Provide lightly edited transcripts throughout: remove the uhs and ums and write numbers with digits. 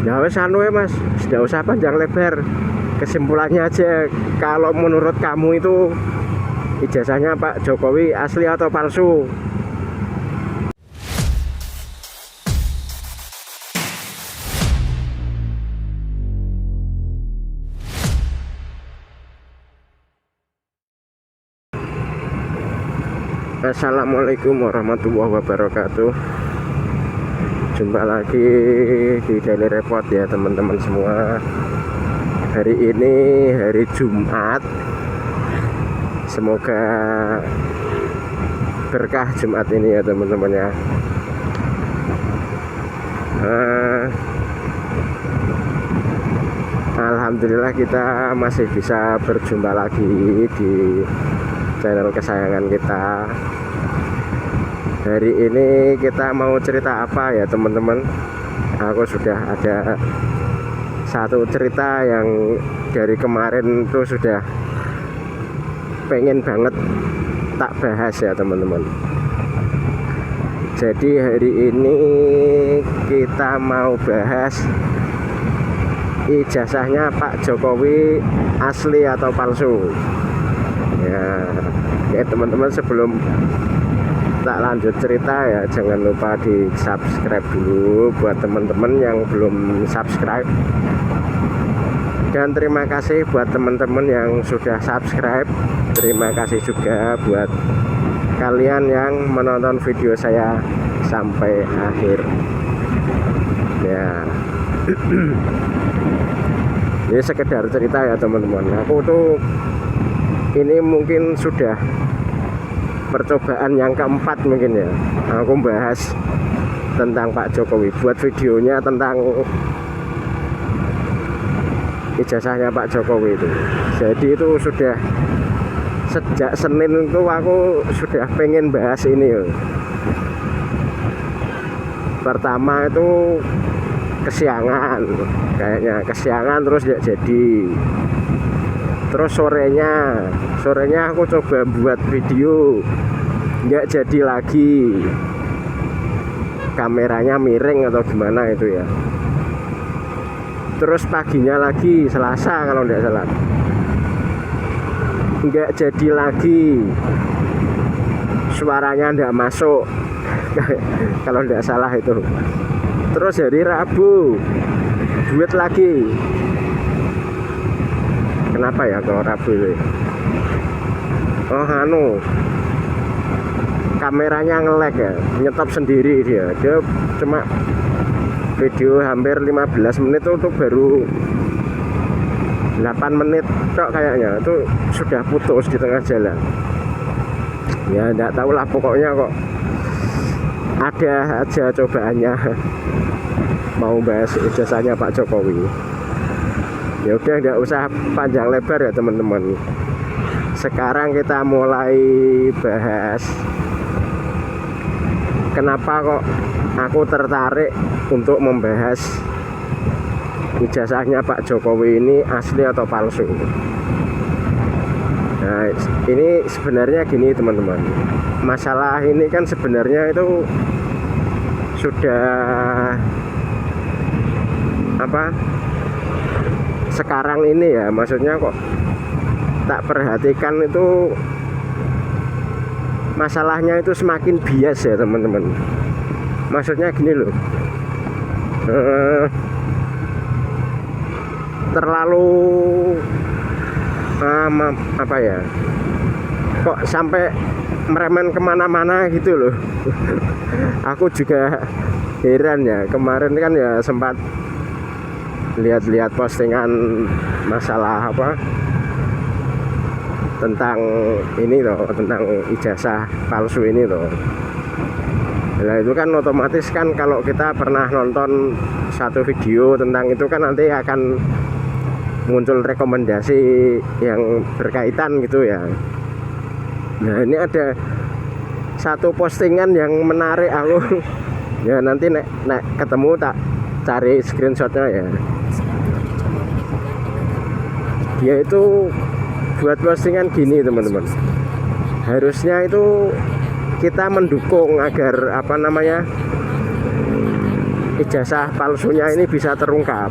Ya wes anu ya Mas, tidak usah panjang lebar. Kesimpulannya aja, kalau menurut kamu itu ijazahnya Pak Jokowi asli atau palsu? Assalamualaikum warahmatullahi wabarakatuh. Jumpa lagi di Daily Report ya teman-teman semua. Hari ini hari Jumat. Semoga berkah Jumat ini ya teman-teman ya. Alhamdulillah kita masih bisa berjumpa lagi di channel kesayangan kita. Hari ini kita mau cerita apa ya teman-teman? Aku sudah ada satu cerita yang dari kemarin tuh sudah pengen banget tak bahas ya teman-teman. Jadi hari ini kita mau bahas ijazahnya Pak Jokowi asli atau palsu. Ya teman-teman, sebelum tak lanjut cerita ya jangan lupa di subscribe dulu buat teman-teman yang belum subscribe, dan terima kasih buat teman-teman yang sudah subscribe. Terima kasih juga buat kalian yang menonton video saya sampai akhir ya. Ini sekedar cerita ya teman-teman. Aku tuh ini mungkin sudah percobaan yang keempat mungkin ya, aku bahas tentang Pak Jokowi, buat videonya tentang ijazahnya Pak Jokowi itu. Jadi itu sudah sejak Senin itu aku sudah pengen bahas ini ya. Pertama itu kesiangan, kayaknya kesiangan terus ya jadi. Terus sorenya aku coba buat video, nggak jadi lagi, kameranya miring atau gimana itu ya. Terus paginya lagi, Selasa kalau nggak salah, nggak jadi lagi, suaranya nggak masuk kalau nggak salah itu. Terus hari Rabu duit lagi. Kenapa ya kalau Rabu ini? Kameranya nge-lag ya, nyetop sendiri dia cuma video hampir 15 menit itu baru 8 menit tok kayaknya, itu sudah putus di tengah jalan ya. Enggak tahu lah, pokoknya kok ada aja cobaannya mau bahas ijazahnya Pak Jokowi. Ya udah, nggak usah panjang lebar ya teman-teman. Sekarang kita mulai bahas kenapa kok aku tertarik untuk membahas ijazahnya Pak Jokowi ini asli atau palsu. Nah, ini sebenarnya gini teman-teman. Masalah ini kan sebenarnya itu sudah sekarang ini ya, maksudnya kok tak perhatikan itu masalahnya itu semakin bias ya teman-teman. Maksudnya gini loh, terlalu kok sampai meremen kemana-mana gitu loh. Aku juga heran ya, kemarin kan ya sempat lihat-lihat postingan masalah tentang ini loh, tentang ijazah palsu ini loh. Nah itu kan otomatis kan kalau kita pernah nonton satu video tentang itu kan nanti akan muncul rekomendasi yang berkaitan gitu ya. Nah ini ada satu postingan yang menarik aku ya, nanti nek ketemu tak cari screenshotnya ya. Dia itu buat postingan gini teman-teman, harusnya itu kita mendukung agar ijazah palsunya ini bisa terungkap.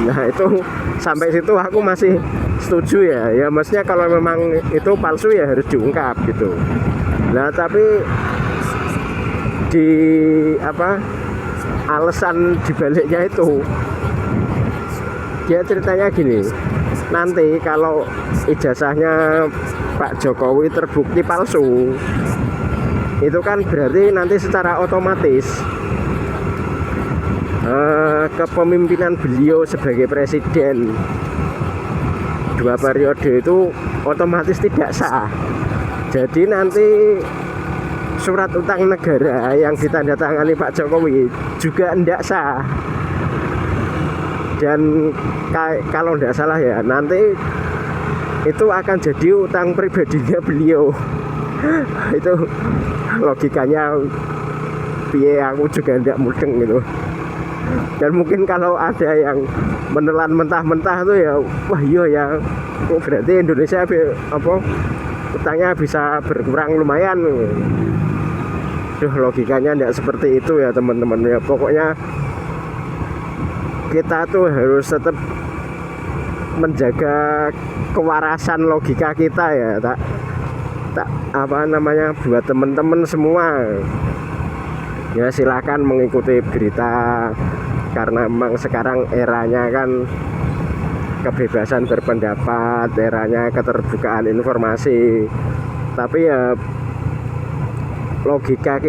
Nah itu sampai situ aku masih setuju ya. Ya maksudnya kalau memang itu palsu ya harus diungkap gitu. Nah tapi di alasan dibaliknya itu dia ceritanya gini, nanti kalau ijazahnya Pak Jokowi terbukti palsu, itu kan berarti nanti secara otomatis kepemimpinan beliau sebagai presiden 2 periode itu otomatis tidak sah. Jadi nanti surat utang negara yang ditandatangani Pak Jokowi juga tidak sah. Dan kalau tidak salah ya, nanti itu akan jadi utang pribadinya beliau. Itu logikanya piye, aku juga tidak mudeng gitu. Dan mungkin kalau ada yang menelan mentah-mentah tuh ya, wah iya ya, oh, berarti Indonesia utangnya bisa berkurang lumayan. Duh, logikanya tidak seperti itu ya teman-teman ya. Pokoknya kita tuh harus tetap menjaga kewarasan logika kita ya, tak buat teman-teman semua ya, silakan mengikuti berita karena memang sekarang eranya kan kebebasan berpendapat, eranya keterbukaan informasi. Tapi ya logika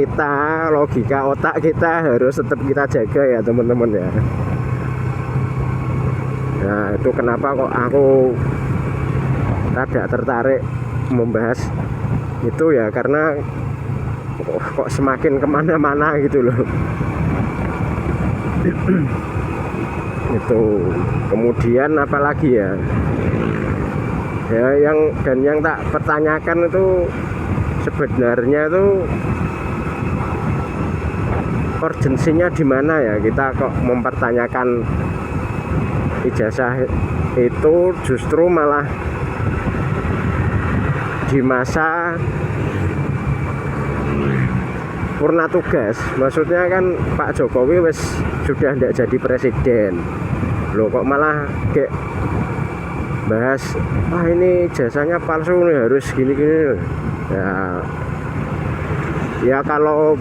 otak kita harus tetap kita jaga ya teman-teman ya. Nah itu kenapa kok aku rada tertarik membahas itu ya, karena kok semakin kemana-mana gitu loh. Itu kemudian apalagi ya yang tak pertanyakan itu sebenarnya itu urgensinya di mana ya, kita kok mempertanyakan ijazah itu justru malah di masa purna tugas. Maksudnya kan Pak Jokowi sudah tidak jadi presiden loh, kok malah kayak bahas ini jasanya palsu nih, harus gini-gini ya kalau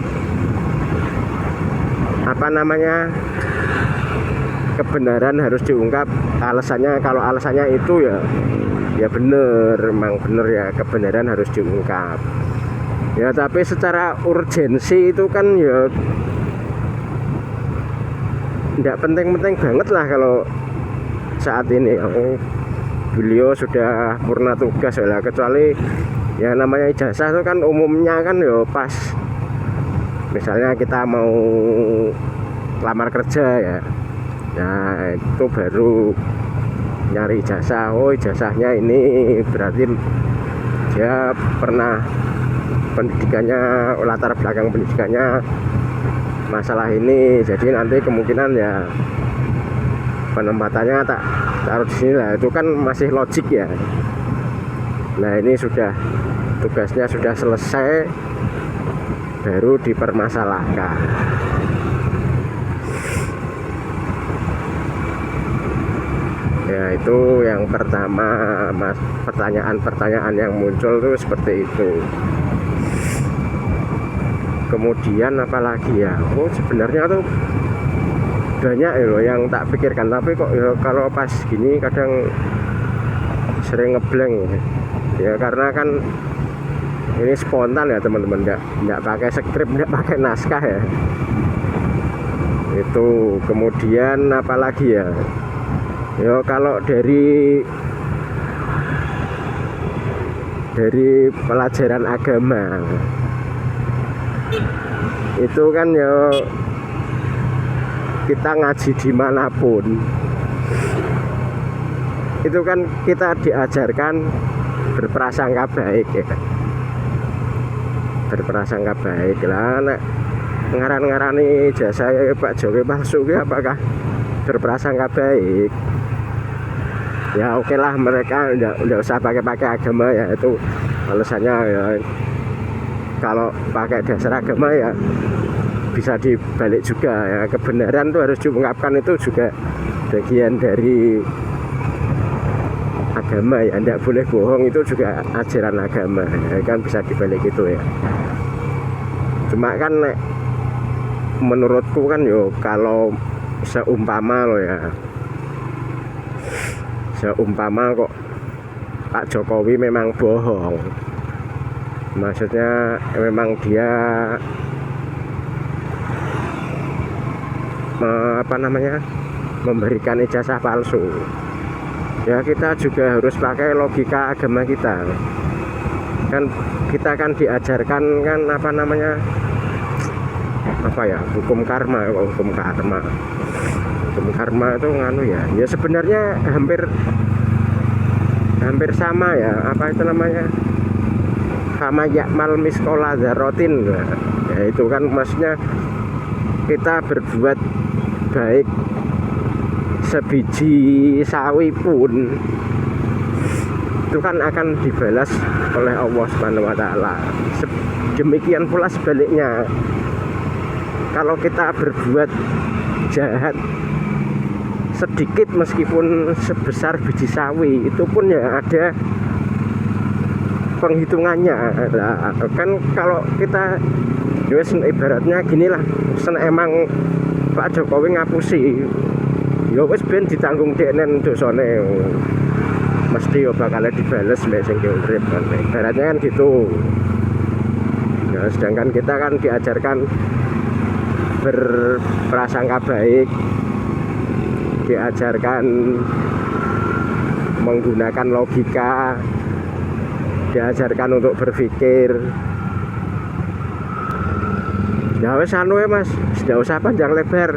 kebenaran harus diungkap. Kalau alasannya itu ya bener, memang bener ya, kebenaran harus diungkap ya. Tapi secara urgensi itu kan ya tidak penting-penting banget lah kalau saat ini. Beliau sudah purna tugas lah, kecuali ya namanya ijazah itu kan umumnya kan ya pas misalnya kita mau lamar kerja ya, nah itu baru nyari ijazah. Oh ijazahnya ini berarti dia pernah pendidikannya, latar belakang pendidikannya masalah ini, jadi nanti kemungkinan ya penempatannya tak taruh di sini lah. Itu kan masih logik ya. Nah ini sudah tugasnya sudah selesai baru dipermasalahkan. Ya itu yang pertama, mas, pertanyaan-pertanyaan yang muncul tuh seperti itu. Kemudian apalagi ya, sebenarnya tuh banyak loh yang tak pikirkan, tapi kok ya kalau pas gini kadang sering ngeblank ya, karena kan ini spontan ya teman-teman, nggak pakai skrip, nggak pakai naskah ya. Itu kemudian apalagi ya, kalau dari pelajaran agama itu kan ya, kita ngaji dimanapun itu kan kita diajarkan berprasangka baik ya, berprasangka baik lah. Ngaran-ngarani jasa Pak Jokowi palsu ya, apakah berprasangka baik? Ya oke lah, mereka enggak usah pakai agama ya, itu alasannya ya. Kalau pakai dasar agama ya bisa dibalik juga ya, kebenaran tuh harus diungkapkan, itu juga bagian dari agama ya, tidak boleh bohong, itu juga ajaran agama ya, kan bisa dibalik itu ya. Cuma kan menurutku kan yo, kalau seumpama lo ya, seumpama kok Pak Jokowi memang bohong, maksudnya memang dia memberikan ijazah palsu ya, kita juga harus pakai logika agama kita kan. Kita kan diajarkan kan hukum karma itu nganu ya, ya sebenarnya hampir sama ya, sama yakmal miskola zarotin ya, itu kan maksudnya kita berbuat baik sebiji sawi pun itu kan akan dibalas oleh Allah Subhanahu wa taala. Demikian pula sebaliknya, kalau kita berbuat jahat sedikit meskipun sebesar biji sawi, itu pun ya ada penghitungannya. Nah, kan kalau kita ibaratnya ginilah, emang Pak Jokowi ngapusi ya wis ben ditanggung denen dosane, mesti yo bakal dibales mbek sing urip kan, ibaratnya kan gitu ya. Sedangkan kita kan diajarkan berprasangka baik, diajarkan menggunakan logika, diajarkan untuk berpikir. Ya wes Mas, tidak usah panjang lebar,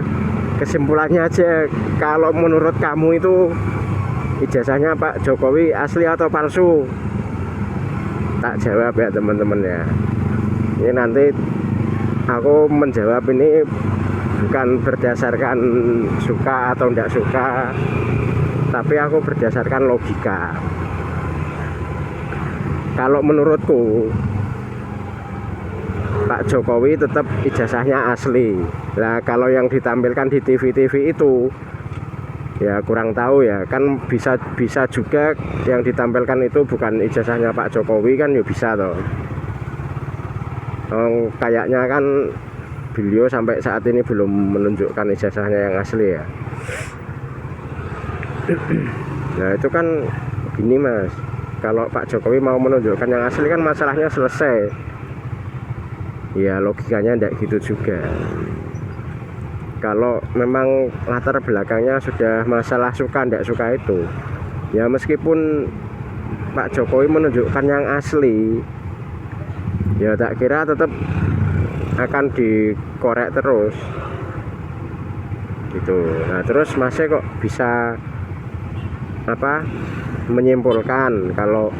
kesimpulannya aja, kalau menurut kamu itu ijazahnya Pak Jokowi asli atau palsu? Tak jawab ya teman-teman ya. Ini nanti aku menjawab ini bukan berdasarkan suka atau tidak suka, tapi aku berdasarkan logika. Kalau menurutku Pak Jokowi tetap ijazahnya asli. Nah kalau yang ditampilkan di TV-TV itu ya kurang tahu ya, kan bisa juga yang ditampilkan itu bukan ijazahnya Pak Jokowi kan ya, bisa toh. Kayaknya kan beliau sampai saat ini belum menunjukkan ijazahnya yang asli ya. Nah itu kan gini Mas, kalau Pak Jokowi mau menunjukkan yang asli kan masalahnya selesai ya, logikanya tidak gitu juga. Kalau memang latar belakangnya sudah masalah suka tidak suka itu ya, meskipun Pak Jokowi menunjukkan yang asli ya, tak kira tetap akan dikorek terus gitu. Nah terus masih kok bisa menyimpulkan kalau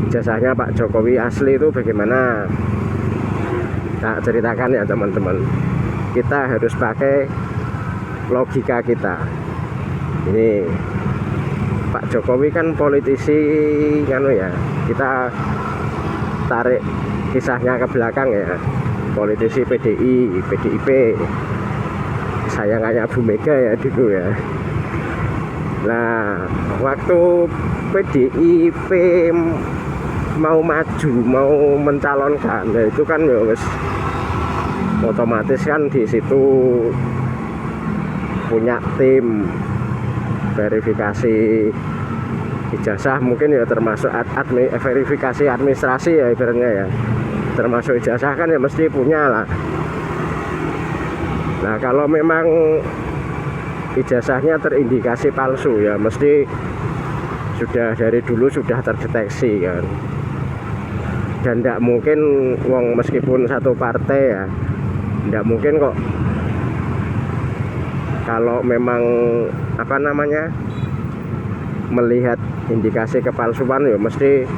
ijazahnya Pak Jokowi asli itu bagaimana? Tak ceritakan ya teman-teman, kita harus pakai logika kita. Ini Pak Jokowi kan politisi kan ya, kita tarik kisahnya ke belakang ya, politisi PDIP, sayangannya Bu Mega ya dulu ya. Nah waktu PDIP mau maju, mau mencalonkan ya, itu kan ya wis otomatis kan di situ punya tim verifikasi ijazah, mungkin ya termasuk verifikasi administrasi ya ibaratnya ya, termasuk ijazah kan ya mesti punya lah. Nah kalau memang ijazahnya terindikasi palsu ya mesti sudah dari dulu sudah terdeteksi kan, dan tidak mungkin meskipun satu partai ya, tidak mungkin kok kalau memang melihat indikasi kepalsuan ya mesti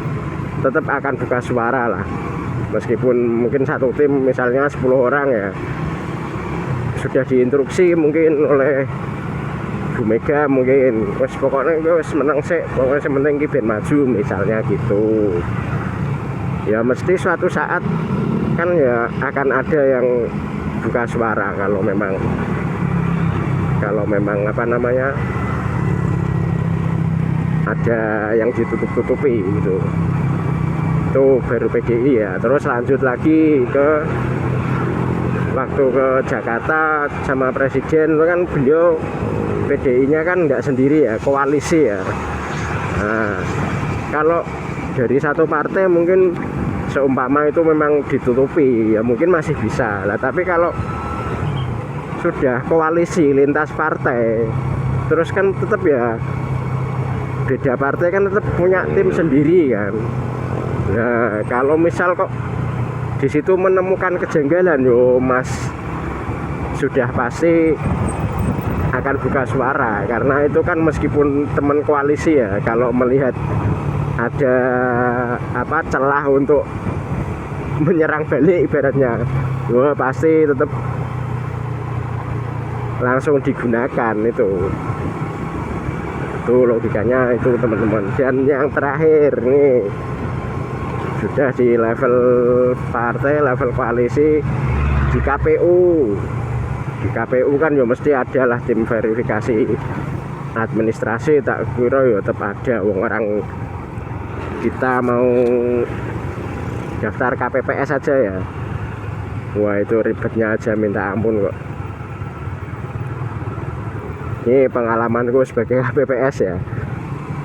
tetap akan buka suara lah, meskipun mungkin satu tim misalnya 10 orang ya sudah diinstruksi mungkin oleh Bu Mega, mungkin wes pokoknya wes menang sih, pokoknya sementing ki ben maju misalnya gitu ya. Mesti suatu saat kan ya akan ada yang buka suara kalau memang apa namanya ada yang ditutup-tutupi gitu. Itu baru PGI ya. Terus lanjut lagi ke waktu ke Jakarta sama presiden itu kan beliau PDI-nya kan nggak sendiri ya, koalisi ya. Nah, kalau dari satu partai mungkin seumpama itu memang ditutupi ya mungkin masih bisa lah, tapi kalau sudah koalisi lintas partai terus kan tetap ya beda partai kan tetap punya tim sendiri kan. Nah, kalau misal kok di situ menemukan kejanggalan, yo Mas sudah pasti akan buka suara, karena itu kan meskipun teman koalisi ya, kalau melihat ada apa celah untuk menyerang balik ibaratnya, wah pasti tetap langsung digunakan itu logikanya itu teman-teman. Dan yang terakhir nih sudah di level partai, level koalisi, di KPU. Di KPU kan ya mesti adalah tim verifikasi administrasi, tak kira ya tetap ada orang kita mau daftar KPPS aja ya. Wah itu ribetnya aja minta ampun kok. Ini pengalamanku sebagai KPPS ya.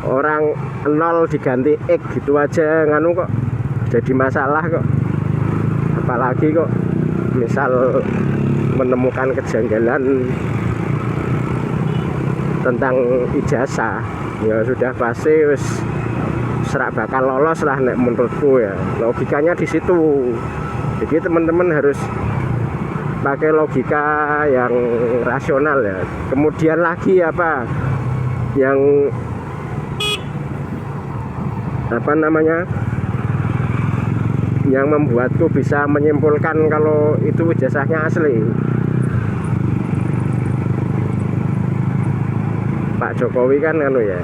Orang 0 diganti X gitu aja nganu kok jadi masalah kok. Apalagi kok misal menemukan kejanggalan tentang ijazah, ya sudah pasti wis serak bakal lolos lah nek menurutku ya. Logikanya di situ. Jadi teman-teman harus pakai logika yang rasional ya. Kemudian lagi apa yang apa namanya yang membuatku bisa menyimpulkan kalau itu ijazahnya asli. Pak Jokowi kan anu ya,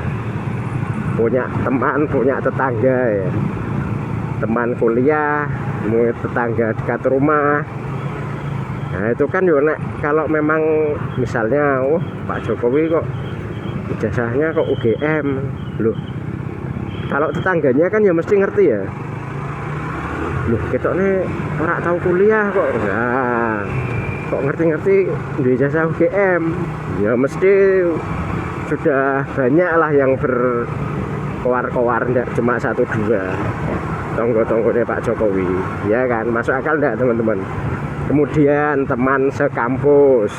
punya teman, punya tetangga ya, teman kuliah, tetangga dekat rumah. Nah itu kan yo nek kalau memang misalnya Pak Jokowi kok ijazahnya kok UGM loh, kalau tetangganya kan ya mesti ngerti ya, loh ketoknya orang tahu kuliah kok, nah kok ngerti-ngerti di ijazah UGM, ya mesti sudah banyak lah yang berkoar-koar, enggak cuma 1-2 tonggo-tonggonya Pak Jokowi ya kan. Masuk akal enggak teman-teman? Kemudian teman sekampus,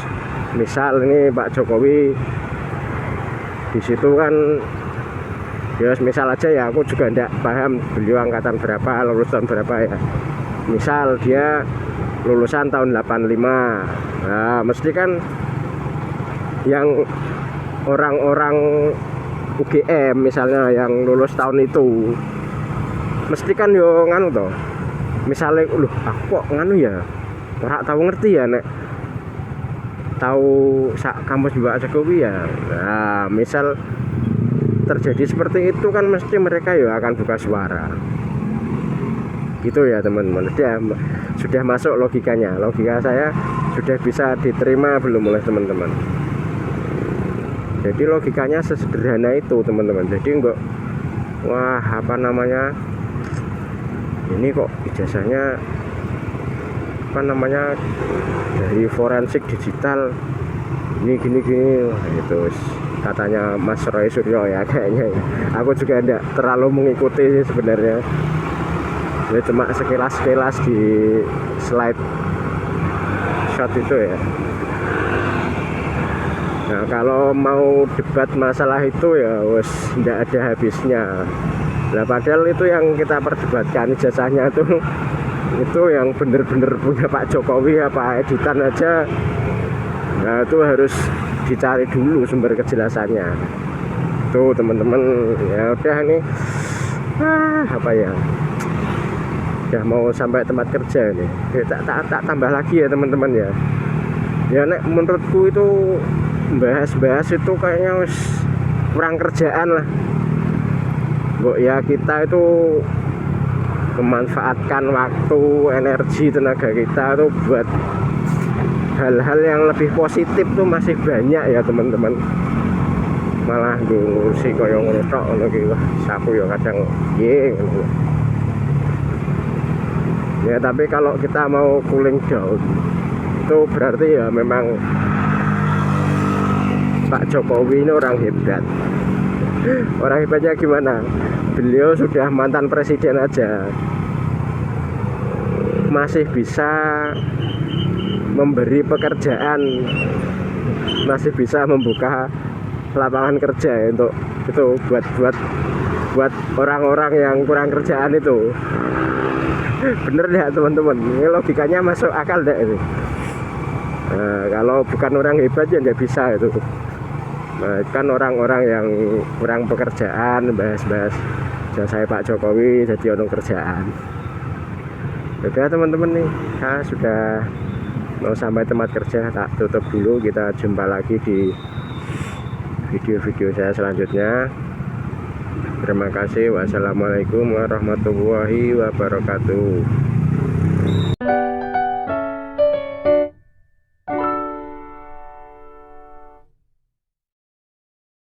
misal ini Pak Jokowi di situ kan ya misal aja ya, aku juga enggak paham beliau angkatan berapa, lulusan berapa ya, misal dia lulusan tahun 85. Nah mesti kan yang orang-orang UGM misalnya yang lulus tahun itu mesti kan yo nganu toh, misalnya loh aku kok nganu ya, ora tahu ngerti ya nek tahu sak kampus Pak Jokowi ya. Nah misal terjadi seperti itu kan mesti mereka ya akan buka suara gitu ya teman-teman. Sudah masuk logikanya, logika saya sudah bisa diterima belum oleh teman-teman? Jadi logikanya sesederhana itu teman-teman. Jadi enggak wah apa namanya ini kok ijazahnya apa namanya dari forensik digital ini gini wah, itu katanya Mas Roy Suryo ya kayaknya ya. Aku juga enggak terlalu mengikuti sebenarnya, ya cuma sekilas di slide shot itu ya. Nah kalau mau debat masalah itu ya wes tidak ada habisnya. Nah padahal itu yang kita perdebatkan ijazahnya itu yang bener-bener punya Pak Jokowi apa editan aja. Nah itu harus dicari dulu sumber kejelasannya. Tuh teman-teman ya udah nih apa ya, udah mau sampai tempat kerja nih. Tak tambah lagi ya teman-teman ya. Ya nek menurutku itu bahas itu kayaknya kurang kerjaan lah. Ya kita itu memanfaatkan waktu, energi, tenaga kita itu buat hal-hal yang lebih positif tuh masih banyak ya teman-teman. Malah ngurusi kaya ngono tok ngono ki saku ya kadang piye ngono. Ya tapi kalau kita mau cooling down itu berarti ya memang Pak Jokowi ini orang hebat. Orang hebatnya gimana? Beliau sudah mantan presiden aja masih bisa memberi pekerjaan, masih bisa membuka lapangan kerja ya, untuk itu buat orang-orang yang kurang kerjaan itu. Bener ya teman-teman, ini logikanya masuk akal deh ini. Nah, kalau bukan orang hebat ya nggak bisa itu. Nah, kan orang-orang yang kurang pekerjaan bahas-bahas jasa Pak Jokowi jadi orang kerjaan. Oke teman-teman nih, saya sudah mau sampai tempat kerja, tak tutup dulu. Kita jumpa lagi di video-video saya selanjutnya. Terima kasih. Wassalamualaikum warahmatullahi wabarakatuh.